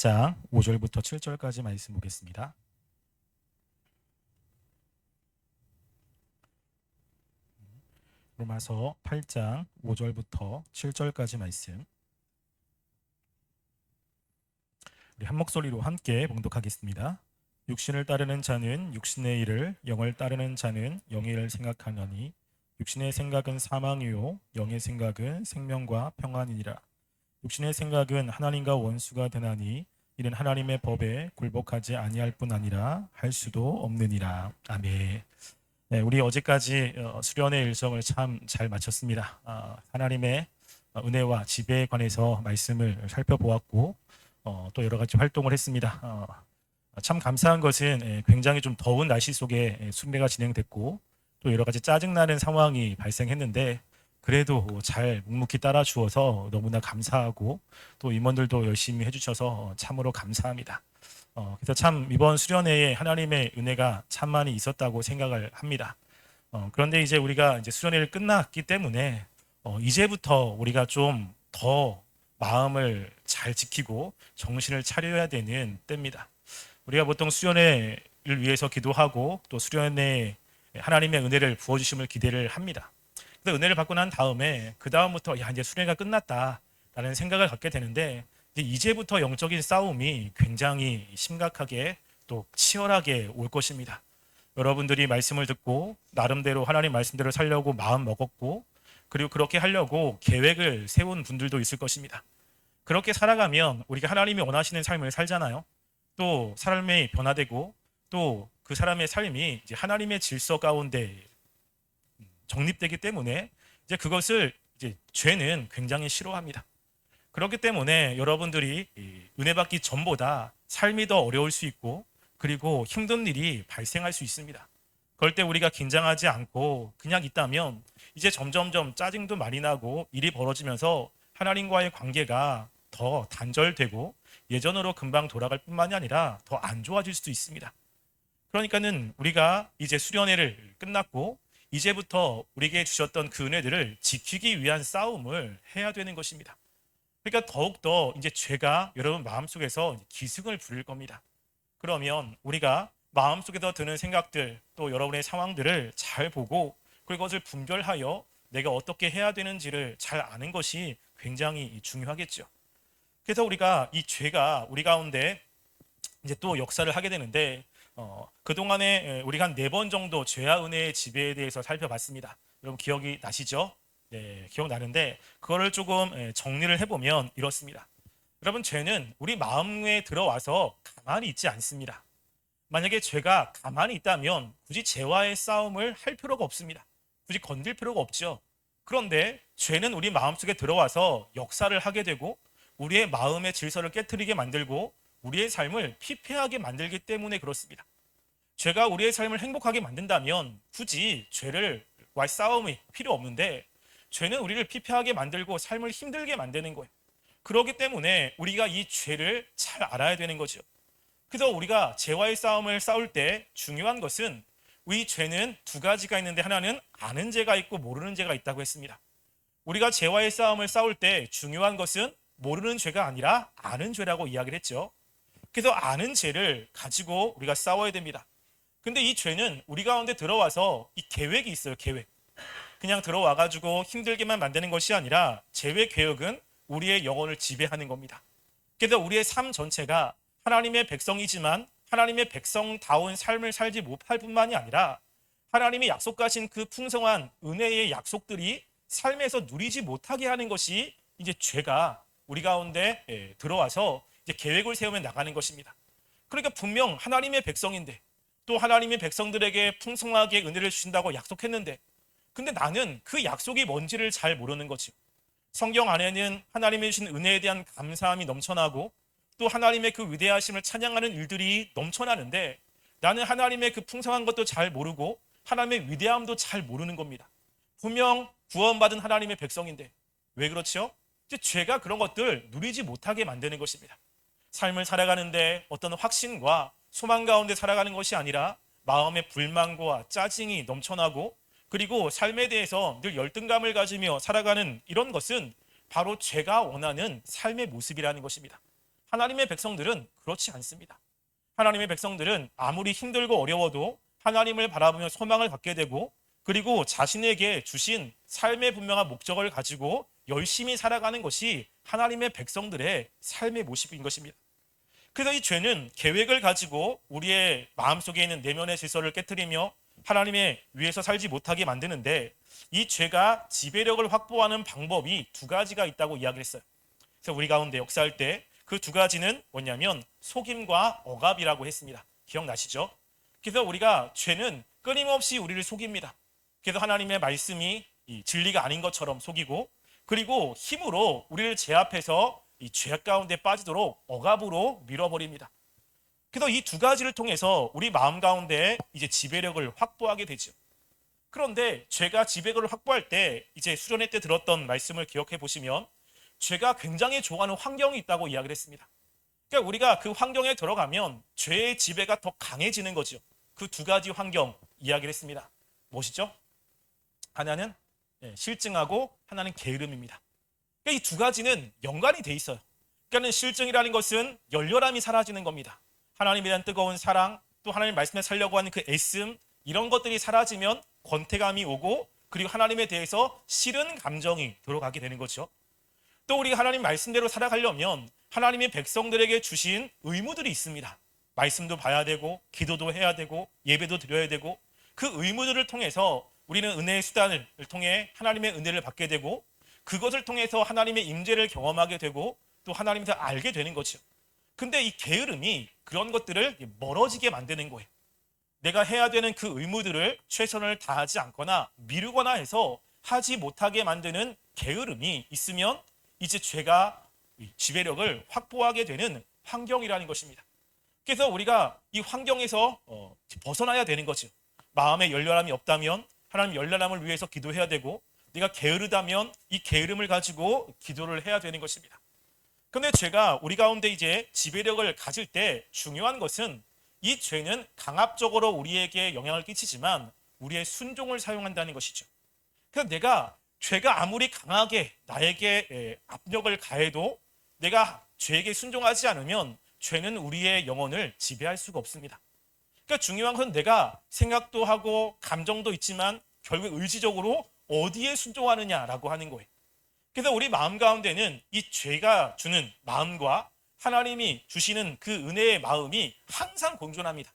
장 5절부터 7절까지 말씀 보겠습니다. 로마서 8장 5절부터 7절까지 말씀 우리 한 목소리로 함께 봉독하겠습니다. 육신을 따르는 자는 육신의 일을, 영을 따르는 자는 영의 일을 생각하느니 육신의 생각은 사망이요 영의 생각은 생명과 평안이니라. 육신의 생각은 하나님과 원수가 되나니 이는 하나님의 법에 굴복하지 아니할 뿐 아니라 할 수도 없느니라. 아멘. 네, 우리 어제까지 수련의 일정을 참 잘 마쳤습니다. 하나님의 은혜와 지배에 관해서 말씀을 살펴보았고 또 여러 가지 활동을 했습니다. 참 감사한 것은 굉장히 좀 더운 날씨 속에 순례가 진행됐고 또 여러 가지 짜증나는 상황이 발생했는데 그래도 잘 묵묵히 따라 주어서 너무나 감사하고 또 임원들도 열심히 해주셔서 참으로 감사합니다. 그래서 참 이번 수련회에 하나님의 은혜가 참 많이 있었다고 생각을 합니다. 그런데 이제 우리가 이제 수련회를 끝났기 때문에 이제부터 우리가 좀 더 마음을 잘 지키고 정신을 차려야 되는 때입니다. 우리가 보통 수련회를 위해서 기도하고 또 수련회에 하나님의 은혜를 부어주심을 기대를 합니다. 그래서 은혜를 받고 난 다음에 그 다음부터 이제 수련회가 끝났다라는 생각을 갖게 되는데 이제부터 영적인 싸움이 굉장히 심각하게 또 치열하게 올 것입니다. 여러분들이 말씀을 듣고 나름대로 하나님 말씀대로 살려고 마음 먹었고 그리고 그렇게 하려고 계획을 세운 분들도 있을 것입니다. 그렇게 살아가면 우리가 하나님이 원하시는 삶을 살잖아요. 또 삶이 변화되고 또 그 사람의 삶이 이제 하나님의 질서 가운데 정립되기 때문에 이제 그것을 이제 죄는 굉장히 싫어합니다. 그렇기 때문에 여러분들이 은혜 받기 전보다 삶이 더 어려울 수 있고 그리고 힘든 일이 발생할 수 있습니다. 그럴 때 우리가 긴장하지 않고 그냥 있다면 이제 점점점 짜증도 많이 나고 일이 벌어지면서 하나님과의 관계가 더 단절되고 예전으로 금방 돌아갈 뿐만이 아니라 더 안 좋아질 수도 있습니다. 그러니까는 우리가 이제 수련회를 끝났고 이제부터 우리에게 주셨던 그 은혜들을 지키기 위한 싸움을 해야 되는 것입니다. 그러니까 더욱더 이제 죄가 여러분 마음속에서 기승을 부릴 겁니다. 그러면 우리가 마음속에서 드는 생각들 또 여러분의 상황들을 잘 보고 그것을 분별하여 내가 어떻게 해야 되는지를 잘 아는 것이 굉장히 중요하겠죠. 그래서 우리가 이 죄가 우리 가운데 이제 또 역사를 하게 되는데 그동안에 우리가 한 4번 정도 죄와 은혜의 지배에 대해서 살펴봤습니다. 여러분 기억이 나시죠? 네, 기억나는데 그거를 조금 정리를 해보면 이렇습니다. 여러분 죄는 우리 마음에 들어와서 가만히 있지 않습니다. 만약에 죄가 가만히 있다면 굳이 죄와의 싸움을 할 필요가 없습니다. 굳이 건들 필요가 없죠. 그런데 죄는 우리 마음속에 들어와서 역사를 하게 되고 우리의 마음의 질서를 깨트리게 만들고 우리의 삶을 피폐하게 만들기 때문에 그렇습니다. 죄가 우리의 삶을 행복하게 만든다면 굳이 죄를와의 싸움이 필요 없는데 죄는 우리를 피폐하게 만들고 삶을 힘들게 만드는 거예요. 그렇기 때문에 우리가 이 죄를 잘 알아야 되는 거죠. 그래서 우리가 죄와의 싸움을 싸울 때 중요한 것은 이 죄는 2가지가 있는데 하나는 아는 죄가 있고 모르는 죄가 있다고 했습니다. 우리가 죄와의 싸움을 싸울 때 중요한 것은 모르는 죄가 아니라 아는 죄라고 이야기를 했죠. 그래서 아는 죄를 가지고 우리가 싸워야 됩니다. 근데 이 죄는 우리 가운데 들어와서 이 계획이 있어요. 계획. 그냥 들어와가지고 힘들게만 만드는 것이 아니라 죄의 계획은 우리의 영혼을 지배하는 겁니다. 그래서 우리의 삶 전체가 하나님의 백성이지만 하나님의 백성다운 삶을 살지 못할 뿐만이 아니라 하나님이 약속하신 그 풍성한 은혜의 약속들이 삶에서 누리지 못하게 하는 것이 이제 죄가 우리 가운데 들어와서 이제 계획을 세우며 나가는 것입니다. 그러니까 분명 하나님의 백성인데 또 하나님의 백성들에게 풍성하게 은혜를 주신다고 약속했는데 근데 나는 그 약속이 뭔지를 잘 모르는 거죠. 성경 안에는 하나님의 주신 은혜에 대한 감사함이 넘쳐나고 또 하나님의 그 위대하심을 찬양하는 일들이 넘쳐나는데 나는 하나님의 그 풍성한 것도 잘 모르고 하나님의 위대함도 잘 모르는 겁니다. 분명 구원받은 하나님의 백성인데 왜 그렇죠? 이제 죄가 그런 것들 누리지 못하게 만드는 것입니다. 삶을 살아가는데 어떤 확신과 소망 가운데 살아가는 것이 아니라 마음의 불만과 짜증이 넘쳐나고 그리고 삶에 대해서 늘 열등감을 가지며 살아가는 이런 것은 바로 죄가 원하는 삶의 모습이라는 것입니다. 하나님의 백성들은 그렇지 않습니다. 하나님의 백성들은 아무리 힘들고 어려워도 하나님을 바라보며 소망을 갖게 되고, 그리고 자신에게 주신 삶의 분명한 목적을 가지고 열심히 살아가는 것이 하나님의 백성들의 삶의 모습인 것입니다. 그래서 이 죄는 계획을 가지고 우리의 마음속에 있는 내면의 질서를 깨뜨리며 하나님의 위에서 살지 못하게 만드는데, 이 죄가 지배력을 확보하는 방법이 두 가지가 있다고 이야기했어요. 그래서 우리 가운데 역사할 때 그 두 가지는 뭐냐면 속임과 억압이라고 했습니다. 기억나시죠? 그래서 우리가 죄는 끊임없이 우리를 속입니다. 그래서 하나님의 말씀이 이 진리가 아닌 것처럼 속이고, 그리고 힘으로 우리를 제압해서 이 죄 가운데 빠지도록 억압으로 밀어버립니다. 그래서 이 두 가지를 통해서 우리 마음 가운데 이제 지배력을 확보하게 되죠. 그런데 죄가 지배력을 확보할 때, 이제 수련회 때 들었던 말씀을 기억해 보시면 죄가 굉장히 좋아하는 환경이 있다고 이야기를 했습니다. 그러니까 우리가 그 환경에 들어가면 죄의 지배가 더 강해지는 거죠. 그 두 가지 환경 이야기를 했습니다. 무엇이죠? 하나는 실증하고 하나는 게으름입니다. 그러니까 이 두 가지는 연관이 돼 있어요. 그러니까 실증이라는 것은 열렬함이 사라지는 겁니다. 하나님에 대한 뜨거운 사랑, 또 하나님 말씀에 살려고 하는 그 애씀, 이런 것들이 사라지면 권태감이 오고, 그리고 하나님에 대해서 싫은 감정이 들어가게 되는 거죠. 또 우리가 하나님 말씀대로 살아가려면 하나님의 백성들에게 주신 의무들이 있습니다. 말씀도 봐야 되고, 기도도 해야 되고, 예배도 드려야 되고, 그 의무들을 통해서 우리는 은혜의 수단을 통해 하나님의 은혜를 받게 되고, 그것을 통해서 하나님의 임재를 경험하게 되고, 또 하나님을 알게 되는 거죠. 근데 이 게으름이 그런 것들을 멀어지게 만드는 거예요. 내가 해야 되는 그 의무들을 최선을 다하지 않거나 미루거나 해서 하지 못하게 만드는 게으름이 있으면 이제 죄가 지배력을 확보하게 되는 환경이라는 것입니다. 그래서 우리가 이 환경에서 벗어나야 되는 거죠. 마음에 열렬함이 없다면 하나님 열렬함을 위해서 기도해야 되고, 내가 게으르다면 이 게으름을 가지고 기도를 해야 되는 것입니다. 그런데 죄가 우리 가운데 이제 지배력을 가질 때 중요한 것은, 이 죄는 강압적으로 우리에게 영향을 끼치지만 우리의 순종을 사용한다는 것이죠. 그래서 내가 죄가 아무리 강하게 나에게 압력을 가해도 내가 죄에게 순종하지 않으면 죄는 우리의 영혼을 지배할 수가 없습니다. 그러니까 중요한 건 내가 생각도 하고 감정도 있지만 결국 의지적으로 어디에 순종하느냐라고 하는 거예요. 그래서 우리 마음 가운데는 이 죄가 주는 마음과 하나님이 주시는 그 은혜의 마음이 항상 공존합니다.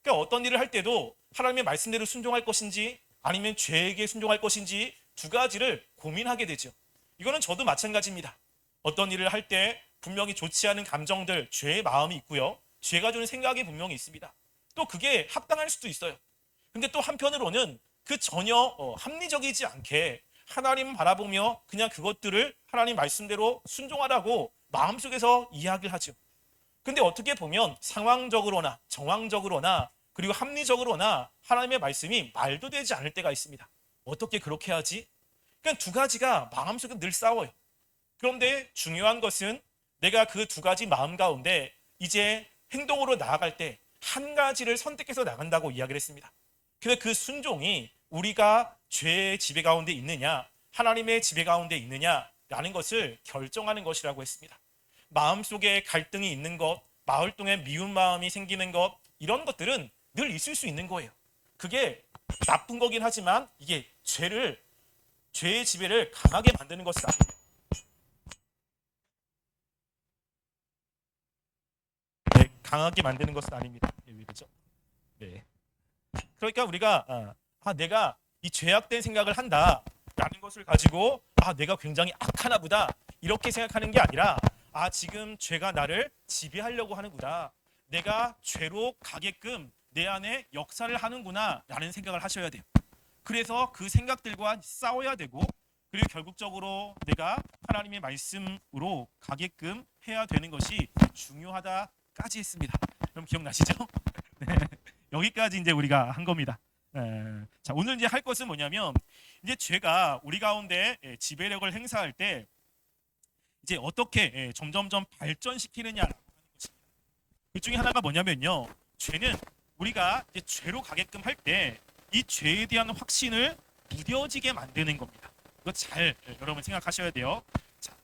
그러니까 어떤 일을 할 때도 하나님의 말씀대로 순종할 것인지 아니면 죄에게 순종할 것인지 두 가지를 고민하게 되죠. 이거는 저도 마찬가지입니다. 어떤 일을 할 때 분명히 좋지 않은 감정들, 죄의 마음이 있고요. 죄가 주는 생각이 분명히 있습니다. 또 그게 합당할 수도 있어요. 근데 또 한편으로는 그 전혀 합리적이지 않게 하나님 바라보며 그냥 그것들을 하나님 말씀대로 순종하라고 마음속에서 이야기를 하죠. 근데 어떻게 보면 상황적으로나 정황적으로나 그리고 합리적으로나 하나님의 말씀이 말도 되지 않을 때가 있습니다. 어떻게 그렇게 하지? 그러니까 두 가지가 마음속에 늘 싸워요. 그런데 중요한 것은 내가 그 두 가지 마음 가운데 이제 행동으로 나아갈 때 한 가지를 선택해서 나간다고 이야기를 했습니다. 그래서 그 순종이 우리가 죄의 지배 가운데 있느냐, 하나님의 지배 가운데 있느냐라는 것을 결정하는 것이라고 했습니다. 마음속에 갈등이 있는 것, 마을 동에 미운 마음이 생기는 것, 이런 것들은 늘 있을 수 있는 거예요. 그게 나쁜 거긴 하지만 이게 죄의 지배를 강하게 만드는 것은 아니에요. 네, 강하게 만드는 것은 아닙니다. 왜 그렇죠? 네. 그러니까 우리가 내가 이 죄악된 생각을 한다라는 것을 가지고 내가 굉장히 악하나 보다 이렇게 생각하는 게 아니라 지금 죄가 나를 지배하려고 하는구나. 내가 죄로 가게끔 내 안에 역사를 하는구나 라는 생각을 하셔야 돼요. 그래서 그 생각들과 싸워야 되고, 그리고 결국적으로 내가 하나님의 말씀으로 가게끔 해야 되는 것이 중요하다까지 했습니다. 그럼 기억나시죠? 네. 여기까지 이제 우리가 한 겁니다. 자, 오늘 이제 할 것은 뭐냐면, 이제 죄가 우리 가운데 지배력을 행사할 때 이제 어떻게 점점점 발전시키느냐라고 하는 것입니다. 그 중에 하나가 뭐냐면요, 죄는 우리가 이제 죄로 가게끔 할 때 이 죄에 대한 확신을 무뎌지게 만드는 겁니다. 이거 잘 여러분 생각하셔야 돼요. 자,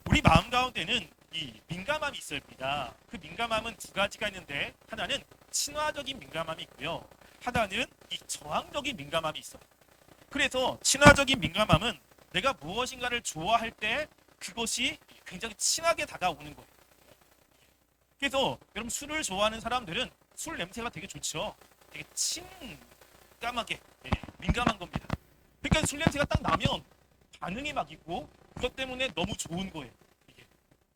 우리 마음 가운데는 이 민감함이 있습니다. 그 민감함은 두 가지가 있는데 하나는 친화적인 민감함이 있고요. 하나는 이 저항적인 민감함이 있어요. 그래서 친화적인 민감함은 내가 무엇인가를 좋아할 때 그것이 굉장히 친하게 다가오는 거예요. 그래서 여러분 술을 좋아하는 사람들은 술 냄새가 되게 좋죠. 되게 친감하게 민감한 겁니다. 그러니까 술 냄새가 딱 나면 반응이 막 있고 그것 때문에 너무 좋은 거예요. 이게.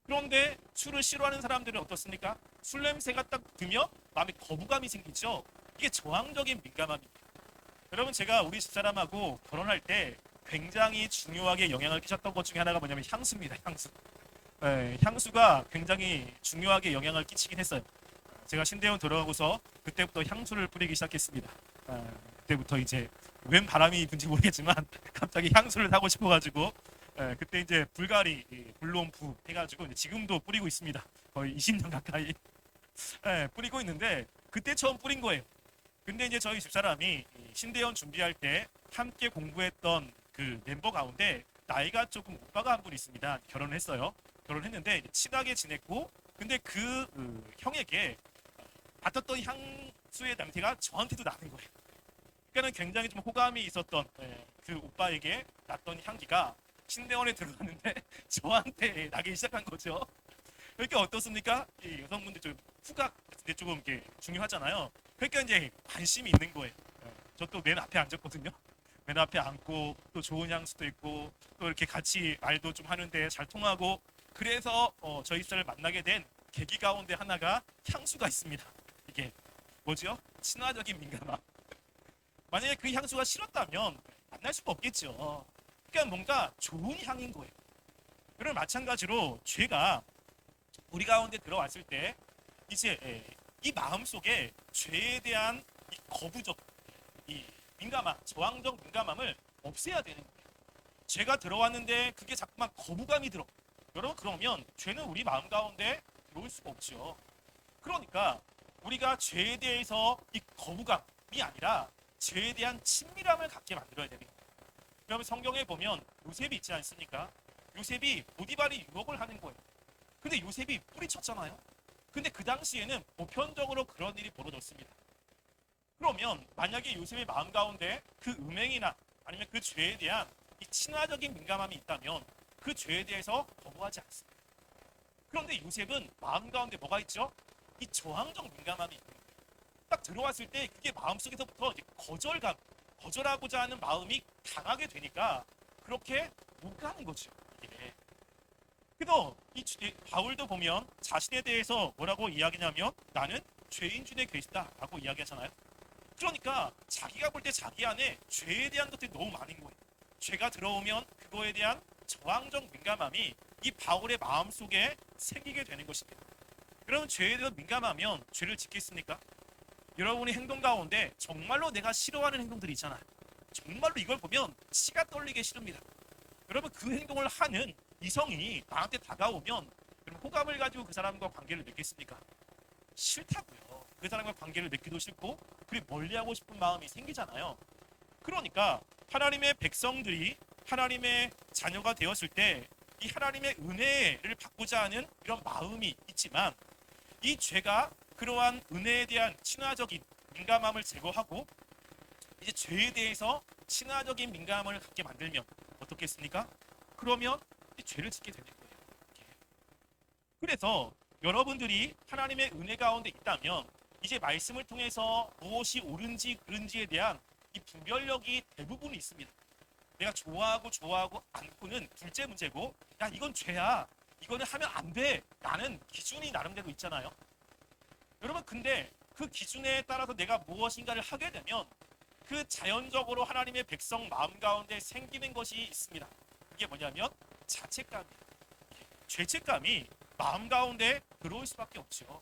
그런데 술을 싫어하는 사람들은 어떻습니까? 술 냄새가 딱 들면 마음에 거부감이 생기죠. 이게 저항적인 민감함입니다. 여러분 제가 우리 집사람하고 결혼할 때 굉장히 중요하게 영향을 끼쳤던 것 중에 하나가 뭐냐면 향수입니다. 향수. 향수가 굉장히 중요하게 영향을 끼치긴 했어요. 제가 신대원 들어가고서 그때부터 향수를 뿌리기 시작했습니다. 그때부터 이제 웬 바람이 분지 모르겠지만 갑자기 향수를 사고 싶어가지고 그때 이제 불가리 블론프 해가지고 이제 지금도 뿌리고 있습니다. 거의 20년 가까이 뿌리고 있는데 그때 처음 뿌린 거예요. 근데 이제 저희 집사람이 신대원 준비할 때 함께 공부했던 그 멤버 가운데 나이가 조금 오빠가 한 분 있습니다. 결혼했어요. 결혼했는데 친하게 지냈고 근데 그 형에게 맡았던 향수의 냄새가 저한테도 나는 거예요. 그러니까는 굉장히 좀 호감이 있었던 그 오빠에게 났던 향기가 신대원에 들어갔는데 저한테 나기 시작한 거죠. 그러니까 어떻습니까? 이 여성분들 좀 후각 같은 데 조금 이렇게 중요하잖아요. 그러니까 이제 관심이 있는 거예요. 저 또 맨 앞에 앉았거든요. 맨 앞에 앉고 또 좋은 향수도 있고 또 이렇게 같이 말도 좀 하는데 잘 통하고 그래서 저희 집사를 만나게 된 계기 가운데 하나가 향수가 있습니다. 이게 뭐죠? 친화적인 민감함. 만약에 그 향수가 싫었다면 만날 수가 없겠죠. 그러니까 뭔가 좋은 향인 거예요. 그런 마찬가지로 죄가 우리 가운데 들어왔을 때 이제 이 마음 속에 죄에 대한 이 거부적 이 민감함, 저항적 민감함을 없애야 되는 거예요. 죄가 들어왔는데 그게 자꾸만 거부감이 들어. 여러분 그러면 죄는 우리 마음 가운데 들어올 수가 없죠. 그러니까 우리가 죄에 대해서 이 거부감이 아니라 죄에 대한 친밀함을 갖게 만들어야 됩니다. 여러분 성경에 보면 요셉이 있지 않습니까? 요셉이 보디발이 유혹을 하는 거예요. 근데 요셉이 뿌리쳤잖아요. 근데 그 당시에는 보편적으로 그런 일이 벌어졌습니다. 그러면 만약에 요셉의 마음 가운데 그 음행이나 아니면 그 죄에 대한 이 친화적인 민감함이 있다면 그 죄에 대해서 거부하지 않습니다. 그런데 요셉은 마음 가운데 뭐가 있죠? 이 저항적 민감함이 있는 거예요. 딱 들어왔을 때 그게 마음속에서부터 이제 거절하고자 하는 마음이 강하게 되니까 그렇게 못 가는 거죠. 이게. 그래서 이 바울도 보면 자신에 대해서 뭐라고 이야기냐면 나는 죄인 중에 계시다라고 이야기하잖아요. 그러니까 자기가 볼 때 자기 안에 죄에 대한 것들이 너무 많은 거예요. 죄가 들어오면 그거에 대한 저항적 민감함이 이 바울의 마음 속에 생기게 되는 것입니다. 여러분 죄에 대해서 민감하면 죄를 짓겠습니까? 여러분의 행동 가운데 정말로 내가 싫어하는 행동들이 있잖아요. 정말로 이걸 보면 치가 떨리게 싫습니다. 여러분 그 행동을 하는 이성이 나한테 다가오면 그럼 호감을 가지고 그 사람과 관계를 맺겠습니까? 싫다고요. 그 사람과 관계를 맺기도 싫고 그리고 멀리하고 싶은 마음이 생기잖아요. 그러니까 하나님의 백성들이 하나님의 자녀가 되었을 때 이 하나님의 은혜를 받고자 하는 이런 마음이 있지만 이 죄가 그러한 은혜에 대한 친화적인 민감함을 제거하고 이제 죄에 대해서 친화적인 민감함을 갖게 만들면 어떻겠습니까? 그러면 죄를 짓게 되는 거예요. 그래서 여러분들이 하나님의 은혜 가운데 있다면 이제 말씀을 통해서 무엇이 옳은지 그른지에 대한 이 분별력이 대부분 있습니다. 내가 좋아하고 않고는 둘째 문제고 야 이건 죄야 이거는 하면 안 돼 라는 기준이 나름대로 있잖아요. 여러분 근데 그 기준에 따라서 내가 무엇인가를 하게 되면 그 자연적으로 하나님의 백성 마음 가운데 생기는 것이 있습니다. 이게 뭐냐면 자책감이에요. 죄책감이 마음 가운데 들어올 수밖에 없죠.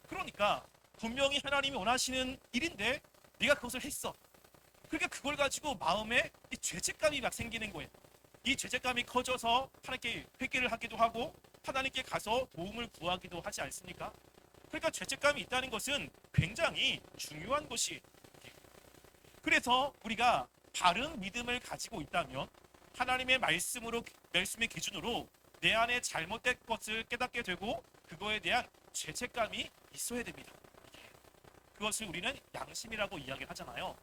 그러니까 분명히 하나님이 원하시는 일인데 네가 그것을 했어. 그러니까 그걸 가지고 마음에 이 죄책감이 막 생기는 거예요. 이 죄책감이 커져서 하나님께 회개를 하기도 하고 하나님께 가서 도움을 구하기도 하지 않습니까? 그러니까 죄책감이 있다는 것은 굉장히 중요한 것이에요. 그래서 우리가 바른 믿음을 가지고 있다면 하나님의 말씀의 기준으로 내 안에 잘못된 것을 깨닫게 되고 그거에 대한 죄책감이 있어야 됩니다. 그것을 우리는 양심이라고 이야기를 하잖아요.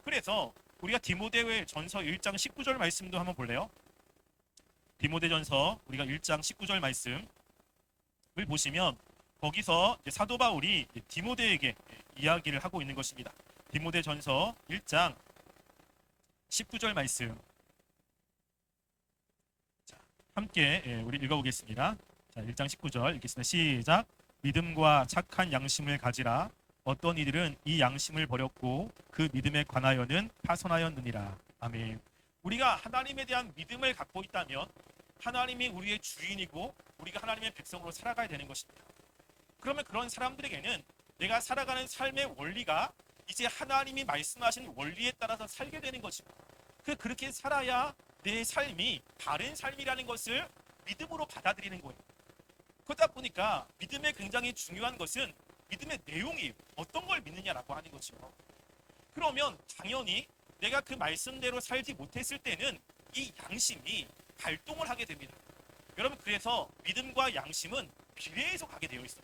그래서 우리가 디모데전서 1장 19절 말씀도 한번 볼래요? 디모데전서 우리가 1장 19절 말씀을 보시면 거기서 이제 사도 바울이 디모데에게 이야기를 하고 있는 것입니다. 디모데전서 1장 19절 말씀. 자, 함께 우리 읽어보겠습니다. 자, 1장 19절 읽겠습니다. 시작. 믿음과 착한 양심을 가지라. 어떤 이들은 이 양심을 버렸고 그 믿음에 관하여는 파손하였느니라. 아멘. 우리가 하나님에 대한 믿음을 갖고 있다면 하나님이 우리의 주인이고 우리가 하나님의 백성으로 살아가야 되는 것입니다. 그러면 그런 사람들에게는 내가 살아가는 삶의 원리가 이제 하나님이 말씀하신 원리에 따라서 살게 되는 거죠. 그렇게 살아야 내 삶이 바른 삶이라는 것을 믿음으로 받아들이는 거예요. 그러다 보니까 믿음에 굉장히 중요한 것은 믿음의 내용이 어떤 걸 믿느냐라고 하는 거죠. 그러면 당연히 내가 그 말씀대로 살지 못했을 때는 이 양심이 발동을 하게 됩니다. 여러분, 그래서 믿음과 양심은 비례해서 가게 되어 있어요.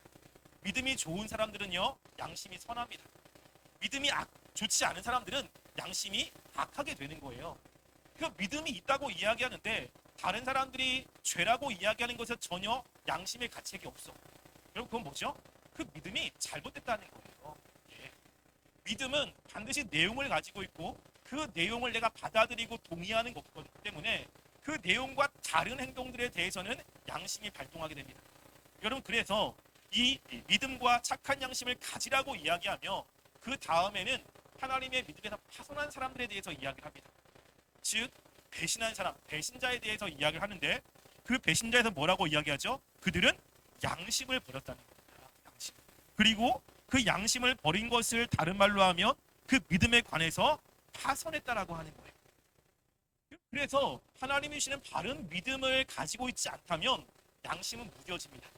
믿음이 좋은 사람들은요, 양심이 선합니다. 믿음이 좋지 않은 사람들은 양심이 악하게 되는 거예요. 그 믿음이 있다고 이야기하는데 다른 사람들이 죄라고 이야기하는 것에 전혀 양심의 가책이 없어. 여러분, 그건 뭐죠? 그 믿음이 잘못됐다는 거예요. 예. 믿음은 반드시 내용을 가지고 있고 그 내용을 내가 받아들이고 동의하는 것이기 때문에 그 내용과 다른 행동들에 대해서는 양심이 발동하게 됩니다. 여러분, 그래서 이 믿음과 착한 양심을 가지라고 이야기하며 그 다음에는 하나님의 믿음에서 파손한 사람들에 대해서 이야기를 합니다. 즉 배신한 사람, 배신자에 대해서 이야기를 하는데 그 배신자에서 뭐라고 이야기하죠? 그들은 양심을 버렸다는 겁니다. 양심. 그리고 그 양심을 버린 것을 다른 말로 하면 그 믿음에 관해서 파손했다라고 하는 거예요. 그래서 하나님이 주시는 바른 믿음을 가지고 있지 않다면 양심은 무뎌집니다.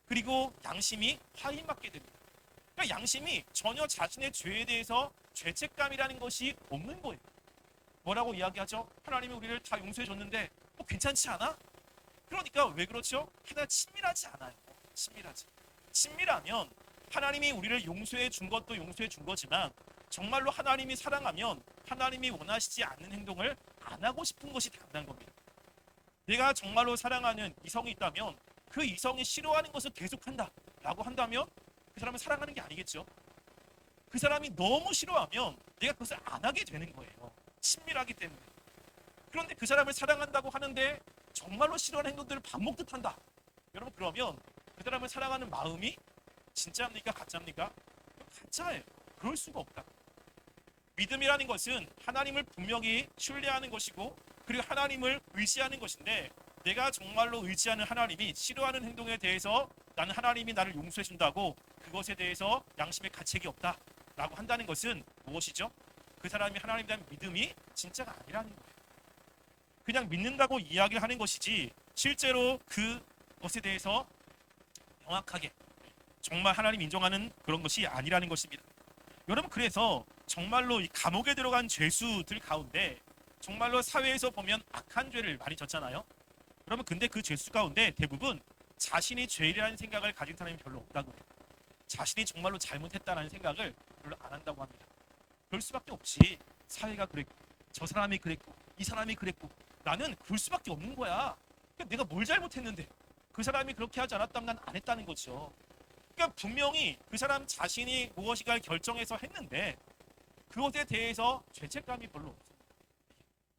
그리고 양심이 화인받게 됩니다. 그러니까 양심이 전혀 자신의 죄에 대해서 죄책감이라는 것이 없는 거예요. 뭐라고 이야기하죠? 하나님이 우리를 다 용서해 줬는데 괜찮지 않아? 그러니까 왜 그렇죠? 하나 친밀하지 않아요. 친밀하면 하나님이 우리를 용서해 준 것도 용서해 준 거지만 정말로 하나님이 사랑하면 하나님이 원하시지 않는 행동을 안 하고 싶은 것이 당연한 겁니다. 내가 정말로 사랑하는 이성이 있다면 그 이성이 싫어하는 것을 계속한다 라고 한다면 그 사람은 사랑하는 게 아니겠죠. 그 사람이 너무 싫어하면 내가 그것을 안 하게 되는 거예요. 친밀하기 때문에. 그런데 그 사람을 사랑한다고 하는데 정말로 싫어하는 행동들을 밥 먹듯 한다. 여러분, 그러면 그 사람을 사랑하는 마음이 진짜입니까? 가짜입니까? 가짜예요. 그럴 수가 없다. 믿음이라는 것은 하나님을 분명히 신뢰하는 것이고 그리고 하나님을 의지하는 것인데 내가 정말로 의지하는 하나님이 싫어하는 행동에 대해서 나는 하나님이 나를 용서해 준다고 그것에 대해서 양심의 가책이 없다라고 한다는 것은 무엇이죠? 그 사람이 하나님에 대한 믿음이 진짜가 아니라는 거예요. 그냥 믿는다고 이야기를 하는 것이지 실제로 그것에 대해서 명확하게 정말 하나님 인정하는 그런 것이 아니라는 것입니다. 여러분, 그래서 정말로 이 감옥에 들어간 죄수들 가운데 정말로 사회에서 보면 악한 죄를 많이 졌잖아요. 여러분, 근데 그 죄수 가운데 대부분 자신이 죄라는 생각을 가진 사람이 별로 없다고 해요. 자신이 정말로 잘못했다는 생각을 별로 안 한다고 합니다. 그럴 수밖에 없지. 사회가 그랬고 저 사람이 그랬고 이 사람이 그랬고 나는 그럴 수밖에 없는 거야. 그러니까 내가 뭘 잘못했는데 그 사람이 그렇게 하지 않았다면 난 안 했다는 거죠. 그러니까 분명히 그 사람 자신이 무엇인가를 결정해서 했는데 그것에 대해서 죄책감이 별로 없습니다.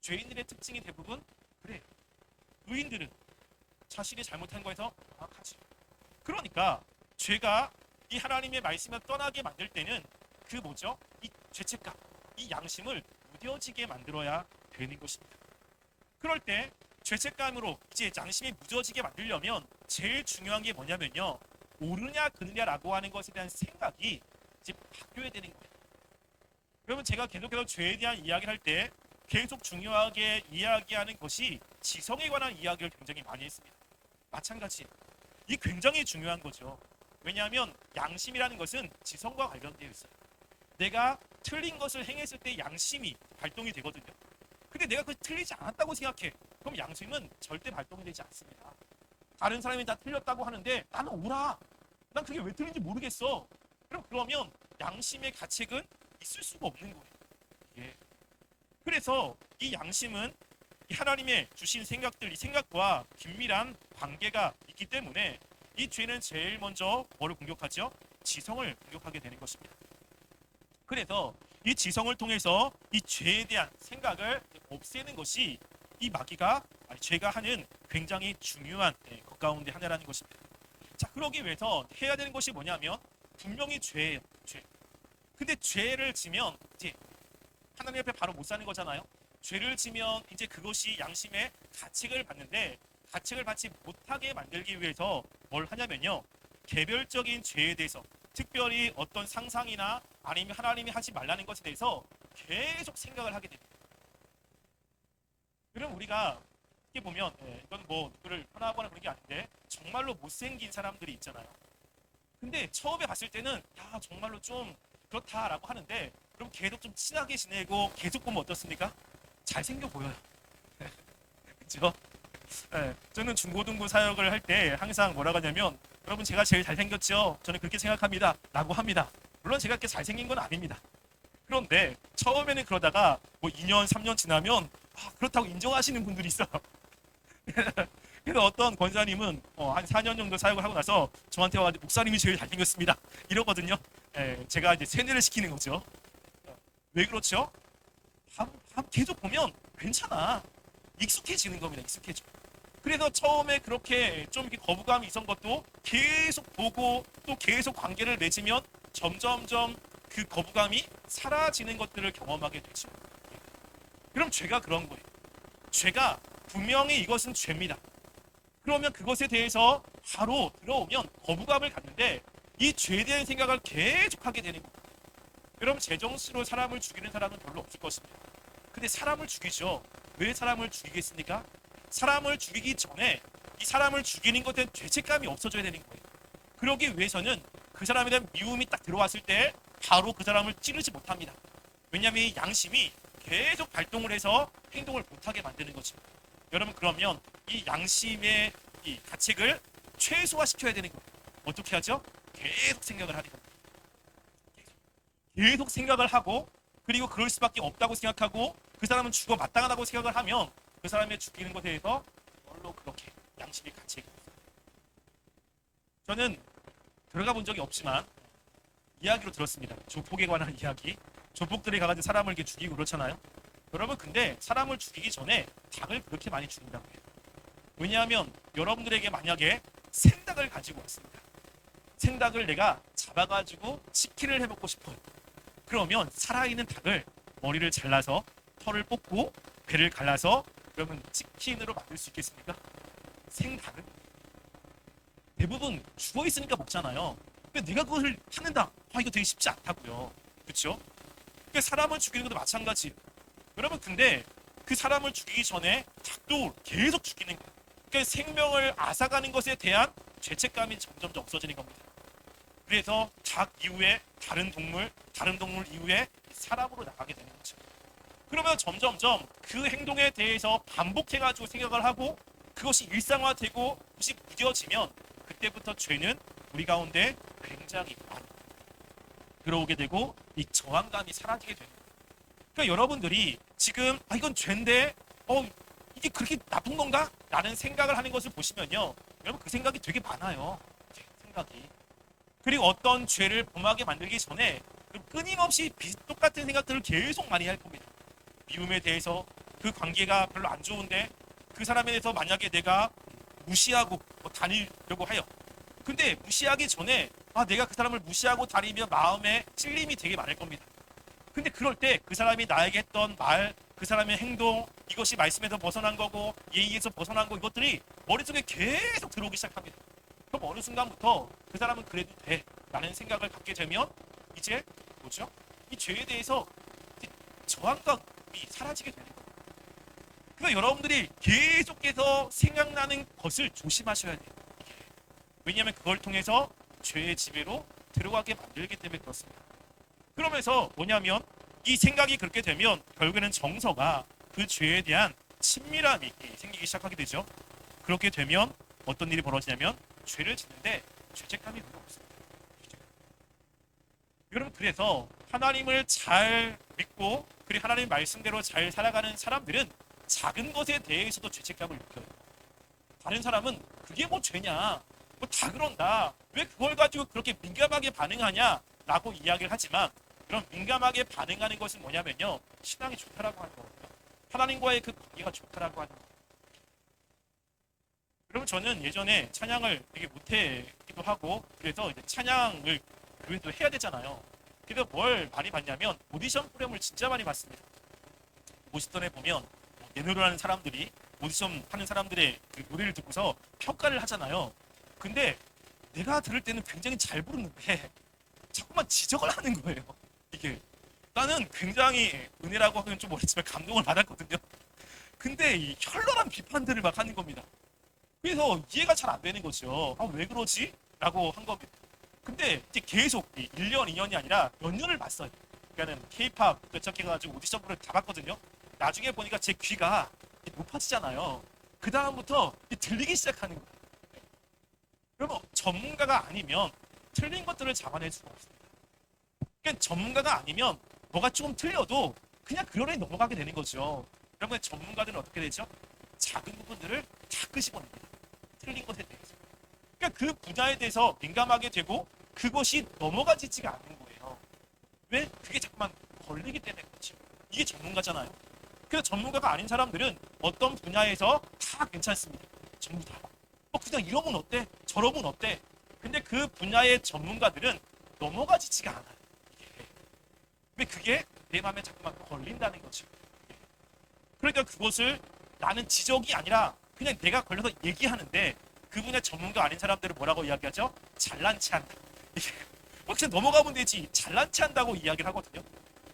죄인들의 특징이 대부분 그래요. 의인들은 자신이 잘못한 거에서 정확하지. 그러니까 죄가 이 하나님의 말씀을 떠나게 만들 때는 그 뭐죠? 이 죄책감, 이 양심을 무뎌지게 만들어야 되는 것입니다. 그럴 때 죄책감으로 이제 양심이 무뎌지게 만들려면 제일 중요한 게 뭐냐면요, 옳으냐 그르냐라고 하는 것에 대한 생각이 이제 바뀌어야 되는 거예요. 여러분, 제가 계속해서 죄에 대한 이야기를 할 때 계속 중요하게 이야기하는 것이 지성에 관한 이야기를 굉장히 많이 했습니다. 마찬가지, 이 굉장히 중요한 거죠. 왜냐하면 양심이라는 것은 지성과 관련되어 있어요. 내가 틀린 것을 행했을 때 양심이 발동이 되거든요. 근데 내가 그 틀리지 않았다고 생각해. 그럼 양심은 절대 발동이 되지 않습니다. 다른 사람이 다 틀렸다고 하는데 나는 옳아. 난 그게 왜 틀린지 모르겠어. 그러면 양심의 가책은 있을 수가 없는 거예요. 예. 그래서 이 양심은 이 하나님의 주신 생각들, 이 생각과 긴밀한 관계가 있기 때문에 이 죄는 제일 먼저 뭐를 공격하죠? 지성을 공격하게 되는 것입니다. 그래서 이 지성을 통해서 이 죄에 대한 생각을 없애는 것이 이 마귀가 죄가 하는 굉장히 중요한 것 가운데 하나라는 것입니다. 자, 그러기 위해서 해야 되는 것이 뭐냐면 분명히 죄예요. 죄. 근데 죄를 지면 이제 하나님 앞에 바로 못 사는 거잖아요. 죄를 지면 이제 그것이 양심의 가책을 받는데 가책을 받지 못하게 만들기 위해서 뭘 하냐면요. 개별적인 죄에 대해서 특별히 어떤 상상이나 아니면 하나님이 하지 말라는 것에 대해서 계속 생각을 하게 됩니다. 그럼 우리가 이렇게 보면 이건 뭐 누구를 편하거나 그런 게 아닌데 정말로 못생긴 사람들이 있잖아요. 근데 처음에 봤을 때는 야 정말로 좀 그렇다라고 하는데 그럼 계속 좀 친하게 지내고 계속 보면 어떻습니까? 잘생겨 보여요. 그렇죠? 저는 중고등부 사역을 할 때 항상 뭐라고 하냐면 여러분 제가 제일 잘생겼죠? 저는 그렇게 생각합니다 라고 합니다. 물론 제가 그렇게 잘생긴 건 아닙니다. 그런데 처음에는 그러다가 뭐 2년 3년 지나면 그렇다고 인정하시는 분들이 있어요. 그래서 어떤 권사님은 한 4년 정도 사역을 하고 나서 저한테 와가지고 목사님이 제일 잘생겼습니다 이러거든요. 제가 이제 세뇌를 시키는 거죠. 왜 그렇죠? 계속 보면 괜찮아. 익숙해지는 겁니다. 익숙해져. 그래서 처음에 그렇게 좀 이렇게 거부감이 있었던 것도 계속 보고 또 계속 관계를 맺으면 점점점 그 거부감이 사라지는 것들을 경험하게 되죠. 그럼 죄가 그런 거예요. 죄가 분명히 이것은 죄입니다. 그러면 그것에 대해서 바로 들어오면 거부감을 갖는데 이 죄에 대한 생각을 계속하게 되는 거예요. 여러분 제정신으로 사람을 죽이는 사람은 별로 없을 것입니다. 근데 사람을 죽이죠. 왜 사람을 죽이겠습니까? 사람을 죽이기 전에 이 사람을 죽이는 것에 대한 죄책감이 없어져야 되는 거예요. 그러기 위해서는 그 사람에 대한 미움이 딱 들어왔을 때 바로 그 사람을 찌르지 못합니다. 왜냐하면 이 양심이 계속 발동을 해서 행동을 못하게 만드는 거죠. 여러분 그러면 이 양심의 이 가책을 최소화시켜야 되는 거예요. 어떻게 하죠? 계속 생각을 하는 겁니다. 계속 생각을 하고 그리고 그럴 수밖에 없다고 생각하고 그 사람은 죽어 마땅하다고 생각을 하면 그 사람의 죽이는 것에 대해서 별로 그렇게 양심이 가책이 없어요. 저는 들어가 본 적이 없지만 이야기로 들었습니다. 조폭에 관한 이야기. 조폭들이 가가지고 사람을 이렇게 죽이고 그렇잖아요. 여러분 근데 사람을 죽이기 전에 닭을 그렇게 많이 죽인다고 해요. 왜냐하면 여러분들에게 만약에 생닭을 가지고 왔습니다. 생닭을 내가 잡아가지고 치킨을 해먹고 싶어요. 그러면 살아있는 닭을 머리를 잘라서 털을 뽑고 배를 갈라서 그러면 치킨으로 만들 수 있겠습니까? 생닭은 대부분 죽어있으니까 먹잖아요. 근데 내가 그것을 찾는다. 이거 되게 쉽지 않다고요. 그렇죠? 그러니까 사람을 죽이는 것도 마찬가지예요. 여러분 근데 그 사람을 죽이기 전에 닭도 계속 죽이는 거예요. 그러니까 생명을 앗아가는 것에 대한 죄책감이 점점 없어지는 겁니다. 그래서 닭 이후에 다른 동물 이후에 사람으로 나가게 되는 거죠. 그러면 점점점 그 행동에 대해서 반복해가지고 생각을 하고 그것이 일상화되고 그것이 무뎌지면 그때부터 죄는 우리 가운데 굉장히 많이 들어오게 되고 이 저항감이 사라지게 되는 거예요. 그러니까 여러분들이 지금 이건 죄인데 이게 그렇게 나쁜 건가? 라는 생각을 하는 것을 보시면요. 여러분 그 생각이 되게 많아요. 생각이. 그리고 어떤 죄를 범하게 만들기 전에 끊임없이 똑같은 생각들을 계속 많이 할 겁니다. 미움에 대해서 그 관계가 별로 안 좋은데 그 사람에 대해서 만약에 내가 무시하고 다니려고 해요. 근데 무시하기 전에 내가 그 사람을 무시하고 다니면 마음에 찔림이 되게 많을 겁니다. 근데 그럴 때 그 사람이 나에게 했던 말, 그 사람의 행동, 이것이 말씀에서 벗어난 거고 예의에서 벗어난 거 이것들이 머릿속에 계속 들어오기 시작합니다. 그럼 어느 순간부터 그 사람은 그래도 돼 라는 생각을 갖게 되면 이제 뭐죠? 이 죄에 대해서 저항감이 사라지게 되는 거예요. 그러니까 여러분들이 계속해서 생각나는 것을 조심하셔야 돼요. 왜냐하면 그걸 통해서 죄의 지배로 들어가게 만들기 때문에 그렇습니다. 그러면서 뭐냐면 이 생각이 그렇게 되면 결국에는 정서가 그 죄에 대한 친밀함이 생기기 시작하게 되죠. 그렇게 되면 어떤 일이 벌어지냐면 죄를 짓는데 죄책감이 별로 없습니다. 여러분, 그래서 하나님을 잘 믿고 그리고 하나님 말씀대로 잘 살아가는 사람들은 작은 것에 대해서도 죄책감을 느껴요. 다른 사람은 그게 뭐 죄냐, 뭐 다 그런다, 왜 그걸 가지고 그렇게 민감하게 반응하냐 라고 이야기를 하지만, 그런 민감하게 반응하는 것은 뭐냐면요, 신앙이 좋다라고 하는 거거든요. 하나님과의 그 관계가 좋다라고 하는 거예요. 여러분, 저는 예전에 찬양을 되게 못하기도 하고, 그래서 이제 찬양을 교회도 해야 되잖아요. 그래서 뭘 많이 봤냐면 오디션 프로그램을 진짜 많이 봤습니다. 오디션에 보면 예능을 사람들이 오디션 하는 사람들의 그 노래를 듣고서 평가를 하잖아요. 근데 내가 들을 때는 굉장히 잘 부르는데 자꾸만 지적을 하는 거예요. 이게 나는 굉장히 은혜라고 하면 좀 어렵지만 감동을 받았거든요. 근데 이 현란한 비판들을 막 하는 겁니다. 그래서 이해가 잘 안 되는 거죠. 아, 왜 그러지? 라고 한 겁니다. 근데 이제 계속 1년, 2년이 아니라 몇 년을 봤어요. 그러니까는 K-팝 개척해가지고 오디션 프로를 다 봤거든요. 나중에 보니까 제 귀가 높아지잖아요. 그 다음부터 들리기 시작하는 거예요. 여러분, 전문가가 아니면 틀린 것들을 잡아낼 수가 없습니다. 그러니까 전문가가 아니면 뭐가 조금 틀려도 그냥 그러려니 넘어가게 되는 거죠. 여러분, 전문가들은 어떻게 되죠? 작은 부분들을 다 끄집어냅니다. 틀린 것에 대해서. 그러니까 그 분야에 대해서 민감하게 되고 그것이 넘어가지지가 않는 거예요. 왜? 그게 자꾸만 걸리기 때문에 그렇죠. 이게 전문가잖아요. 그래서 전문가가 아닌 사람들은 어떤 분야에서 다 괜찮습니다. 전부 다. 그냥 이러면 어때? 저러면 어때? 근데 그 분야의 전문가들은 넘어가지지가 않아요. 왜? 그게 내 마음에 자꾸만 걸린다는 거죠. 그러니까 그것을 나는 지적이 아니라 그냥 내가 걸려서 얘기하는데, 그분의 전문가 아닌 사람들은 뭐라고 이야기하죠? 잘난 체 한다. 그냥 넘어가면 되지, 잘난 체 한다고 이야기를 하거든요.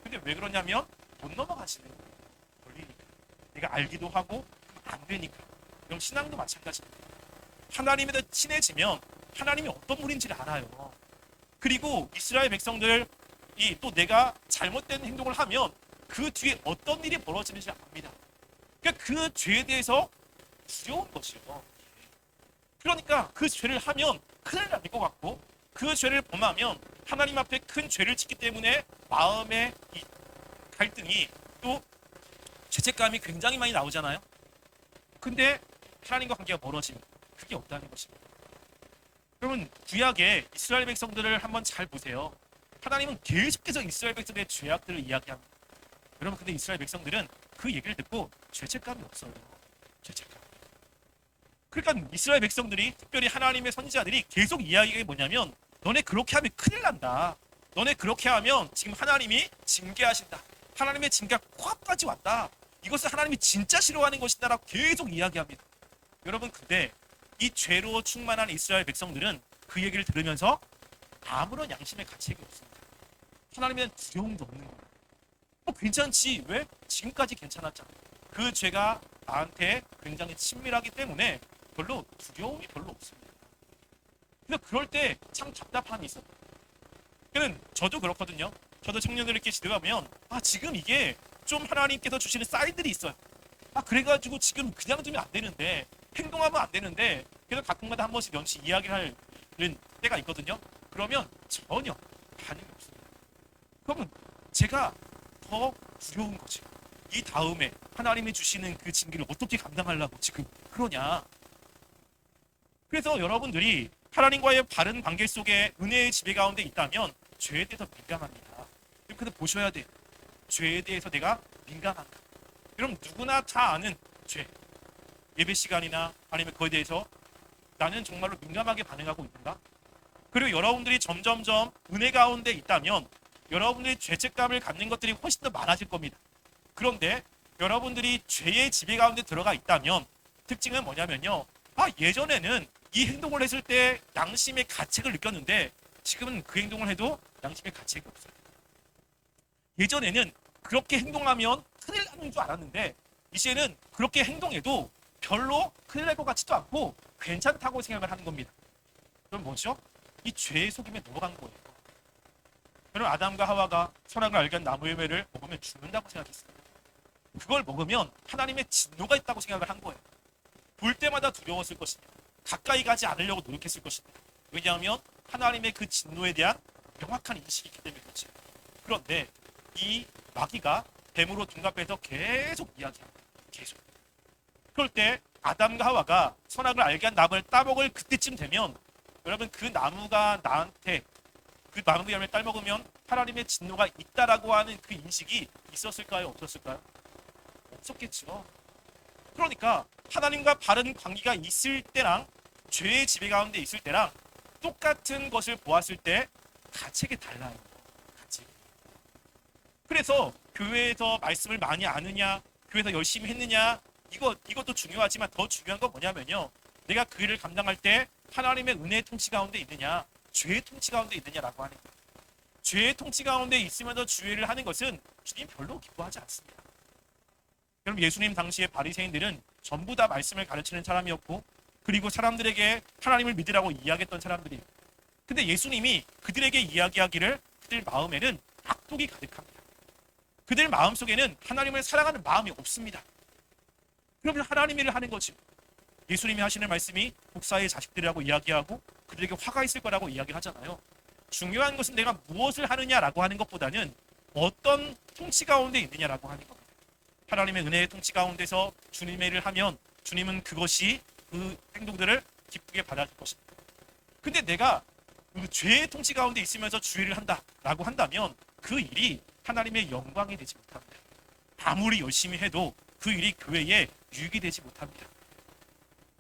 근데 왜 그러냐면 못 넘어가시는 거예요. 걸리니까. 내가 알기도 하고 안 되니까. 그럼 신앙도 마찬가지입니다. 하나님에 대해 친해지면 하나님이 어떤 분인지를 알아요. 그리고 이스라엘 백성들이 또 내가 잘못된 행동을 하면 그 뒤에 어떤 일이 벌어지는지 압니다. 그러니까 그 죄에 대해서 두려운 것이요. 그러니까 그 죄를 하면 큰일 날 것 같고, 그 죄를 범하면 하나님 앞에 큰 죄를 짓기 때문에 마음의 이 갈등이, 또 죄책감이 굉장히 많이 나오잖아요. 근데 하나님과 관계가 멀어지면 그게 없다는 것입니다. 여러분, 구약의 이스라엘 백성들을 한번 잘 보세요. 하나님은 계속해서 이스라엘 백성들의 죄악들을 이야기합니다. 여러분, 근데 이스라엘 백성들은 그 얘기를 듣고 죄책감이 없어요. 죄책감. 그러니까 이스라엘 백성들이, 특별히 하나님의 선지자들이 계속 이야기가 뭐냐면, 너네 그렇게 하면 큰일 난다. 너네 그렇게 하면 지금 하나님이 징계하신다. 하나님의 징계가 코앞까지 왔다. 이것을 하나님이 진짜 싫어하는 것이다라고 계속 이야기합니다. 여러분, 근데 이 죄로 충만한 이스라엘 백성들은 그 얘기를 들으면서 아무런 양심의 가책이 없습니다. 하나님에 대한 두려움도 없는 거예요. 괜찮지. 왜? 지금까지 괜찮았잖아. 그 죄가 나한테 굉장히 친밀하기 때문에 별로 두려움이 별로 없습니다. 근데 그럴 때 참 답답함이 있어요. 저도 그렇거든요. 저도 청년들끼리 지내가면 지금 이게 좀 하나님께서 주시는 사인들이 있어요. 그래가지고 지금 그냥 두면 안 되는데, 행동하면 안 되는데, 그래서 가끔마다 한 번씩 연치 이야기를 하는 때가 있거든요. 그러면 전혀 반응이 없습니다. 그러면 제가 더 두려운 거지. 이 다음에 하나님이 주시는 그 징계를 어떻게 감당하려고 지금 그러냐. 그래서 여러분들이 하나님과의 바른 관계 속에 은혜의 지배 가운데 있다면 죄에 대해서 민감합니다. 그래서 보셔야 돼요. 죄에 대해서 내가 민감한가. 여러분, 누구나 다 아는 죄. 예배 시간이나 아니면 그거에 대해서 나는 정말로 민감하게 반응하고 있는가? 그리고 여러분들이 점점점 은혜 가운데 있다면 여러분들이 죄책감을 갖는 것들이 훨씬 더 많아질 겁니다. 그런데 여러분들이 죄의 지배 가운데 들어가 있다면 특징은 뭐냐면요. 예전에는 이 행동을 했을 때 양심의 가책을 느꼈는데 지금은 그 행동을 해도 양심의 가책이 없어요. 예전에는 그렇게 행동하면 큰일 나는 줄 알았는데 이제는 그렇게 행동해도 별로 큰일 날 것 같지도 않고 괜찮다고 생각을 하는 겁니다. 그럼 뭐죠? 이 죄의 속임에 넘어간 거예요. 여러분, 아담과 하와가 선악을 알게 한 나무 열매를 먹으면 죽는다고 생각했습니다. 그걸 먹으면 하나님의 진노가 있다고 생각을 한 거예요. 볼 때마다 두려웠을 것입니다. 가까이 가지 않으려고 노력했을 것입니다. 왜냐하면 하나님의 그 진노에 대한 명확한 인식이 있기 때문이지. 그런데 이 마귀가 뱀으로 둔갑해서 계속 이야기합니다. 계속. 그럴 때 아담과 하와가 선악을 알게 한 나무를 따먹을 그때쯤 되면 여러분 그 나무가 나한테 그 나무 열매를 따먹으면 하나님의 진노가 있다라고 하는 그 인식이 있었을까요? 없었을까요? 없었겠죠. 그러니까 하나님과 바른 관계가 있을 때랑 죄의 지배 가운데 있을 때랑 똑같은 것을 보았을 때 가책이 달라요. 가책. 그래서 교회에서 말씀을 많이 아느냐, 교회에서 열심히 했느냐, 이것도 중요하지만 더 중요한 건 뭐냐면요. 내가 그 일을 감당할 때 하나님의 은혜의 통치 가운데 있느냐, 죄의 통치 가운데 있느냐라고 하는 거예요. 죄의 통치 가운데 있으면서 주의를 하는 것은 주님 별로 기뻐하지 않습니다. 여러분 예수님 당시의 바리새인들은 전부 다 말씀을 가르치는 사람이었고 그리고 사람들에게 하나님을 믿으라고 이야기했던 사람들이에요. 근데 예수님이 그들에게 이야기하기를 그들 마음에는 악독이 가득합니다. 그들 마음속에는 하나님을 사랑하는 마음이 없습니다. 그러면 하나님의 일을 하는 거지. 예수님이 하시는 말씀이 목사의 자식들이라고 이야기하고 그들에게 화가 있을 거라고 이야기를 하잖아요. 중요한 것은 내가 무엇을 하느냐라고 하는 것보다는 어떤 통치 가운데 있느냐라고 하는 겁니다. 하나님의 은혜의 통치 가운데서 주님의 일을 하면 주님은 그것이 그 행동들을 기쁘게 받아줄 것입니다. 근데 내가 그 죄의 통치 가운데 있으면서 주의를 한다라고 한다면 그 일이 하나님의 영광이 되지 못합니다. 아무리 열심히 해도 그 일이 교회에 유익이 되지 못합니다.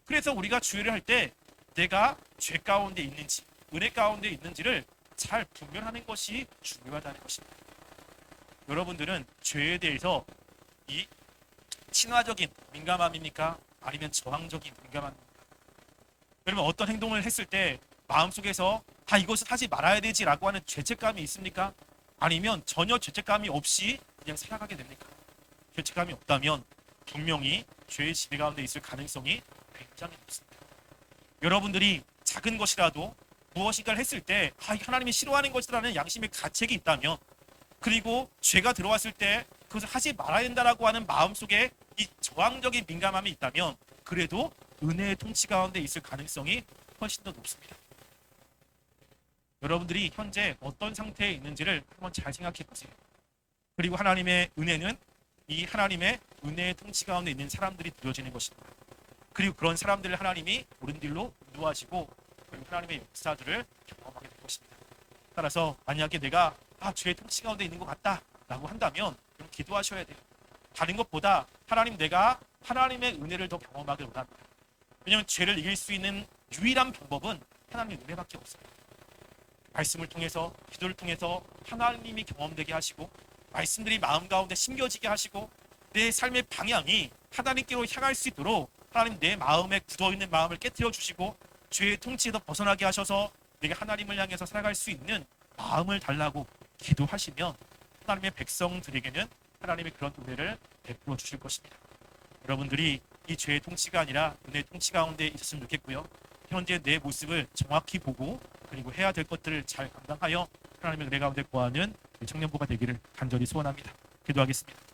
그래서 우리가 주의를 할 때 내가 죄 가운데 있는지 은혜 가운데 있는지를 잘 분별하는 것이 중요하다는 것입니다. 여러분들은 죄에 대해서 이 친화적인 민감함입니까? 아니면 저항적인 민감함입니까? 여러분 어떤 행동을 했을 때 마음속에서 이것을 하지 말아야 되지라고 하는 죄책감이 있습니까? 아니면 전혀 죄책감이 없이 그냥 살아가게 됩니까? 죄책감이 없다면 분명히 죄의 지배 가운데 있을 가능성이 굉장히 높습니다. 여러분들이 작은 것이라도 무엇인가를 했을 때 하나님이 싫어하는 것이라는 양심의 가책이 있다면 그리고 죄가 들어왔을 때 그것을 하지 말아야 된다라고 하는 마음속에 이 저항적인 민감함이 있다면 그래도 은혜의 통치 가운데 있을 가능성이 훨씬 더 높습니다. 여러분들이 현재 어떤 상태에 있는지를 한번 잘 생각해 보세요. 그리고 하나님의 은혜는 이 하나님의 은혜의 통치 가운데 있는 사람들이 누려지는 것입니다. 그리고 그런 사람들을 하나님이 옳은 길로 인도하시고 그리고 하나님의 역사들을 경험하게 될 것입니다. 따라서 만약에 내가 죄의 통치 가운데 있는 것 같다라고 한다면 그럼 기도하셔야 돼요. 다른 것보다 하나님 내가 하나님의 은혜를 더 경험하길 원합니다. 왜냐하면 죄를 이길 수 있는 유일한 방법은 하나님의 은혜밖에 없어요. 말씀을 통해서 기도를 통해서 하나님이 경험되게 하시고 말씀들이 마음 가운데 심겨지게 하시고 내 삶의 방향이 하나님께로 향할 수 있도록 하나님 내 마음에 굳어있는 마음을 깨트려 주시고 죄의 통치에서 벗어나게 하셔서 내가 하나님을 향해서 살아갈 수 있는 마음을 달라고 기도하시면 하나님의 백성들에게는 하나님의 그런 은혜를 베풀어 주실 것입니다. 여러분들이 이 죄의 통치가 아니라 은혜의 통치 가운데 있었으면 좋겠고요. 현재 내 모습을 정확히 보고 그리고 해야 될 것들을 잘 감당하여 하나님의 은혜 가운데 거하는 청년부가 되기를 간절히 소원합니다. 기도하겠습니다.